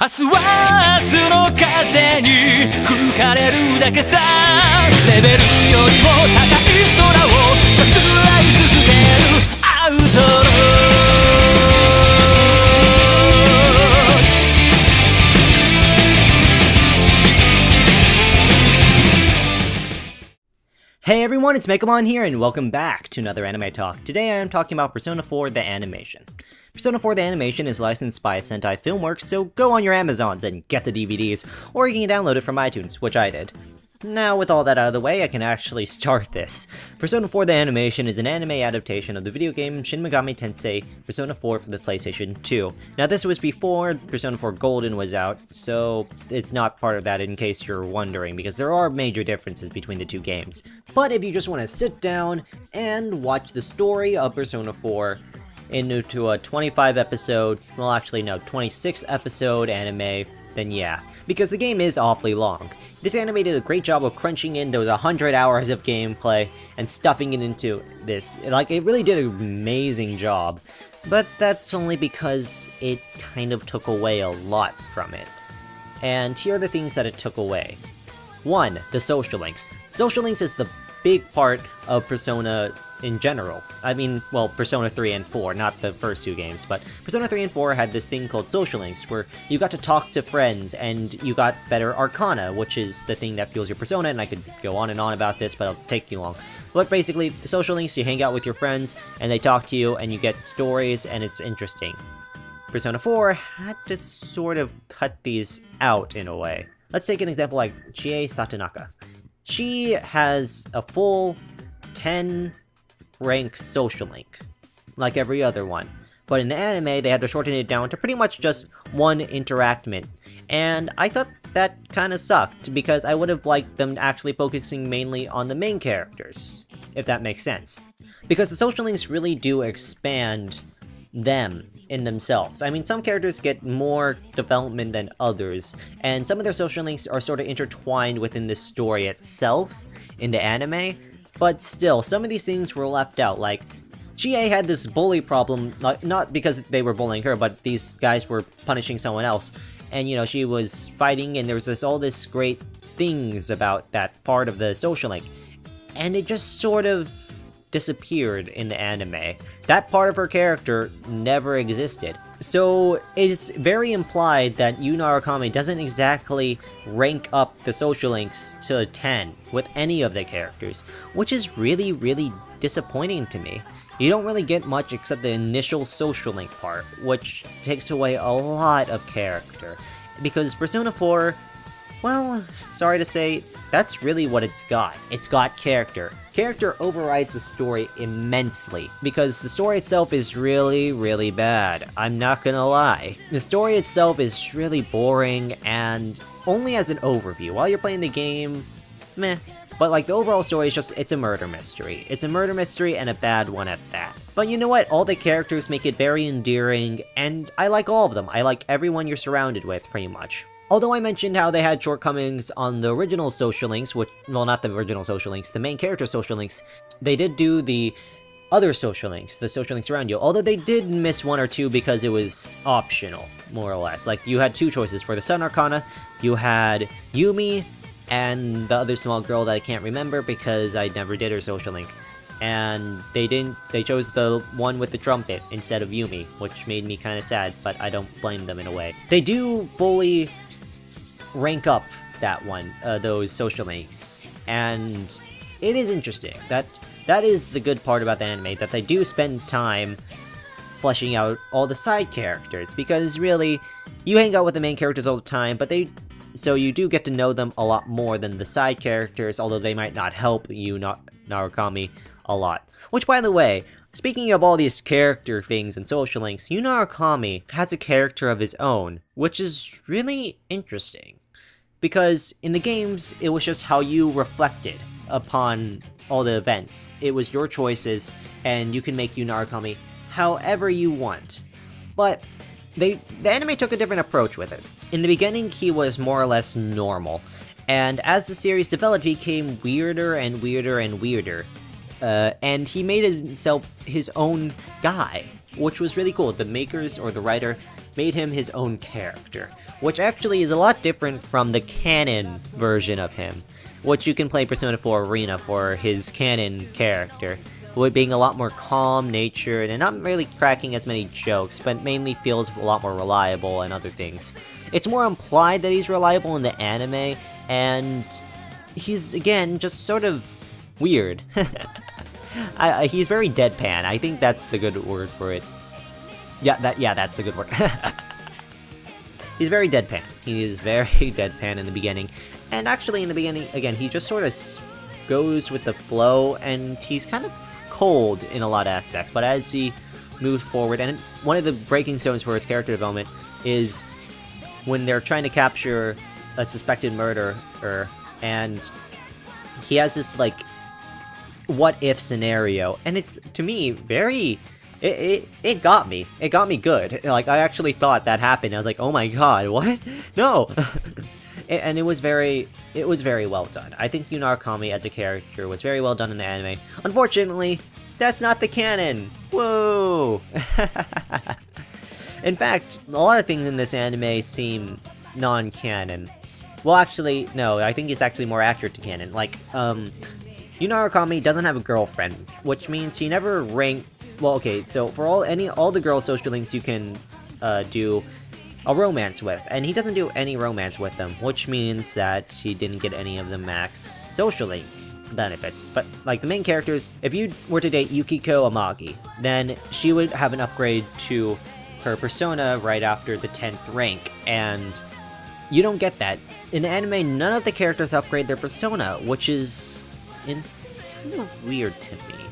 明日は明日の風に吹かれるだけさレベルよりも高い空をさすらい続けるアウトロー Hey everyone, it's Megamon here, and welcome back to another anime talk. Today I am talking about Persona 4 The Animation. Persona 4 The Animation is licensed by Sentai Filmworks, so go on your Amazons and get the DVDs, or you can download it from iTunes, which I did. Now, with all that out of the way, I can actually start this. Persona 4 The Animation is an anime adaptation of the video game Shin Megami Tensei Persona 4 for the PlayStation 2. Now, this was before Persona 4 Golden was out, so it's not part of that in case you're wondering, because there are major differences between the two games. But if you just want to sit down and watch the story of Persona 4 into a 25 episode, well actually no, 26 episode anime, then yeah. Because the game is awfully long. This anime did a great job of crunching in those 100 hours of gameplay and stuffing it into this. It really did an amazing job. But that's only because it kind of took away a lot from it. And here are the things that it took away. 1. The social links. Social links is the big part of Persona in general. I mean, well, Persona 3 and 4, not the first two games, but Persona 3 and 4 had this thing called social links, where you got to talk to friends, and you got better arcana, which is the thing that fuels your persona, and I could go on and on about this, but it'll take you long. But basically, the social links, you hang out with your friends, and they talk to you, and you get stories, and it's interesting. Persona 4 had to sort of cut these out in a way. Let's take an example like Chie Satonaka. She has a full 10 rank social link, like every other one. But in the anime, they had to shorten it down to pretty much just one interactment. And I thought that kinda sucked, because I would have liked them actually focusing mainly on the main characters, if that makes sense. Because the social links really do expand them in themselves. I mean, some characters get more development than others, and some of their social links are sort of intertwined within the story itself in the anime, but still, some of these things were left out. Like, Chie had this bully problem, not because they were bullying her, but these guys were punishing someone else, and you know, she was fighting, and there was all this great things about that part of the social link, and it just sort of disappeared in the anime. That part of her character never existed. So it's very implied that Yu Narukami doesn't exactly rank up the social links to 10 with any of the characters, which is really, really disappointing to me. You don't really get much except the initial social link part, which takes away a lot of character. Because Persona 4, well, sorry to say, that's really what it's got. It's got character. Character overrides the story immensely, because the story itself is really, really bad. I'm not gonna lie. The story itself is really boring, and only as an overview. While you're playing the game, meh. But like, the overall story is just, it's a murder mystery. It's a murder mystery, and a bad one at that. But you know what? All the characters make it very endearing, and I like all of them. I like everyone you're surrounded with, pretty much. Although I mentioned how they had shortcomings on the original social links, which, well, not the original social links, the main character social links, they did do the other social links, the social links around you, although they did miss one or two because it was optional, more or less. Like, you had two choices. For the Sun Arcana, you had Yumi and the other small girl that I can't remember because I never did her social link. And they chose the one with the trumpet instead of Yumi, which made me kind of sad, but I don't blame them in a way. They do fully rank up that one, those social links, and it is interesting. That is the good part about the anime, that they do spend time fleshing out all the side characters, because really, you hang out with the main characters all the time, but so you do get to know them a lot more than the side characters, although they might not help you, Narukami, a lot. Which, by the way, speaking of all these character things and social links, Yu Narukami has a character of his own, which is really interesting. Because in the games, it was just how you reflected upon all the events. It was your choices, and you can make Yu Narukami however you want. But the anime took a different approach with it. In the beginning, he was more or less normal, and as the series developed, he became weirder and weirder and weirder. And he made himself his own guy. which was really cool. The makers, or the writer, made him his own character, which actually is a lot different from the canon version of him, which you can play Persona 4 Arena for his canon character, with being a lot more calm-natured and not really cracking as many jokes, but mainly feels a lot more reliable and other things. It's more implied that he's reliable in the anime, and he's, again, just sort of weird. He's very deadpan. I think that's the good word for it. Yeah, that's the good word. He's very deadpan. He is very deadpan in the beginning. And actually in the beginning, again, he just sort of goes with the flow, and he's kind of cold in a lot of aspects. But as he moves forward, and one of the breaking stones for his character development is when they're trying to capture a suspected murderer, and he has this, like, what-if scenario, and it's, to me, very... It got me. It got me good. Like, I actually thought that happened. I was like, oh my god, what? No! And it was very well done. I think Yuna Arakami as a character was very well done in the anime. Unfortunately, that's not the canon! Whoa! In fact, a lot of things in this anime seem non-canon. Well, actually, no, I think it's actually more accurate to canon. Like, Yuna Arakami doesn't have a girlfriend, which means he never ranked... Well, okay, so for all the girl social links you can do a romance with, and he doesn't do any romance with them, which means that he didn't get any of the max social link benefits. But, like, the main characters, if you were to date Yukiko Amagi, then she would have an upgrade to her persona right after the 10th rank, and you don't get that. In the anime, none of the characters upgrade their persona, which is kind of weird to me.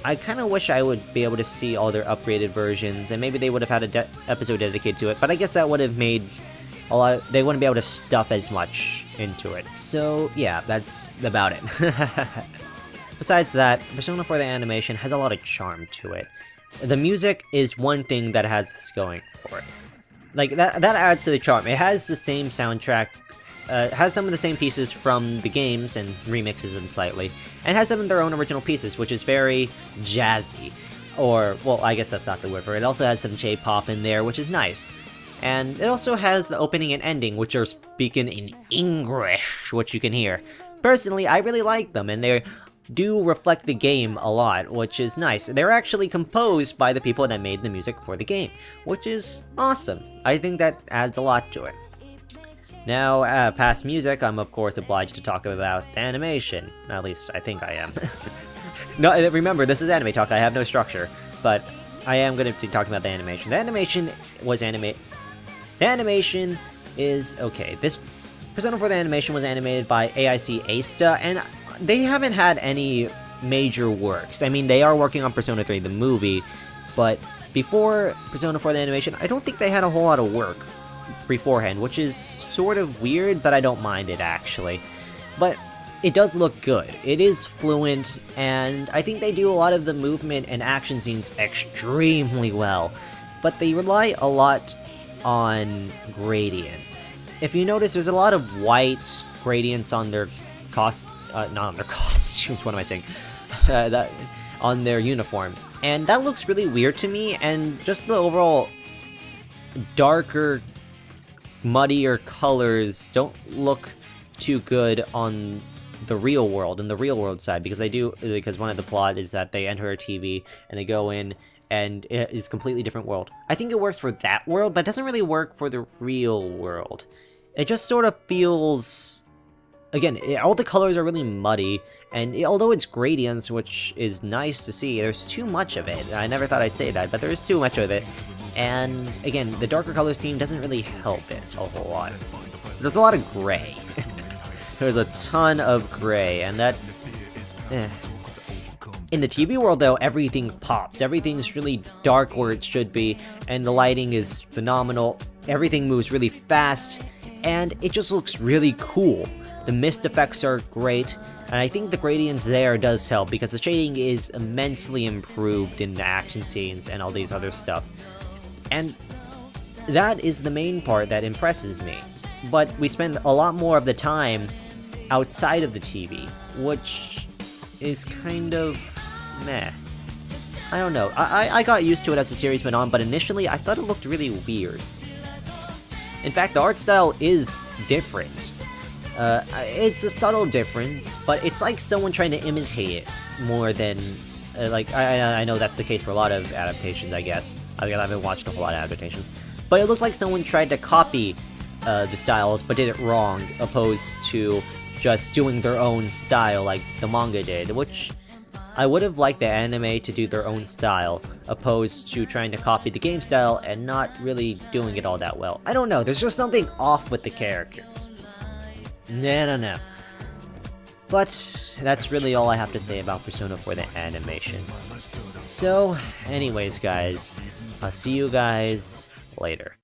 I kind of wish I would be able to see all their upgraded versions, and maybe they would have had a episode dedicated to it, but I guess that would have made they wouldn't be able to stuff as much into it. So, yeah, that's about it. Besides that, Persona 4 the animation has a lot of charm to it. The music is one thing that has going for it. Like, that adds to the charm. It has the same soundtrack, has some of the same pieces from the games and remixes them slightly, and has some of their own original pieces, which is very jazzy. Or, well, I guess that's not the word for it. It also has some J-pop in there, which is nice. And it also has the opening and ending, which are speaking in English, which you can hear. Personally, I really like them, and they do reflect the game a lot, which is nice. They're actually composed by the people that made the music for the game, which is awesome. I think that adds a lot to it. Now, past music, I'm of course obliged to talk about the animation. At least, I think I am. No, remember, this is anime talk, I have no structure. But I am going to be talking about the animation. The animation is okay. This Persona 4 the animation was animated by AIC Asta, and they haven't had any major works. I mean, they are working on Persona 3, the movie, but before Persona 4 the animation, I don't think they had a whole lot of work beforehand, which is sort of weird, but I don't mind it, actually. But it does look good. It is fluent, and I think they do a lot of the movement and action scenes extremely well, but they rely a lot on gradients. If you notice, there's a lot of white gradients on their not on their costumes, what am I saying? On their uniforms, and that looks really weird to me, and just the overall darker, muddier colors don't look too good on the real world, in the real world side, because one of the plot is that they enter a TV and they go in and it's a completely different world. I think it works for that world, but it doesn't really work for the real world. It just sort of feels, again, all the colors are really muddy, and although it's gradients, which is nice to see, there's too much of it. I never thought I'd say that, but there is too much of it. And again, the darker colors theme doesn't really help it a whole lot. There's a lot of gray. There's a ton of gray, and that... In the TV world, though, everything pops. Everything's really dark where it should be, and the lighting is phenomenal. Everything moves really fast, and it just looks really cool. The mist effects are great, and I think the gradients there does help, because the shading is immensely improved in the action scenes and all these other stuff. And that is the main part that impresses me. But we spend a lot more of the time outside of the TV, which is kind of meh. I don't know. I got used to it as the series went on, but initially I thought it looked really weird. In fact, the art style is different. It's a subtle difference, but it's like someone trying to imitate it more than... like, I know that's the case for a lot of adaptations, I guess. I haven't watched a whole lot of adaptations. But it looked like someone tried to copy the styles, but did it wrong, opposed to just doing their own style like the manga did, which... I would have liked the anime to do their own style, opposed to trying to copy the game style and not really doing it all that well. I don't know, there's just something off with the characters. No. But that's really all I have to say about Persona 4 the animation. So, anyways guys, I'll see you guys later.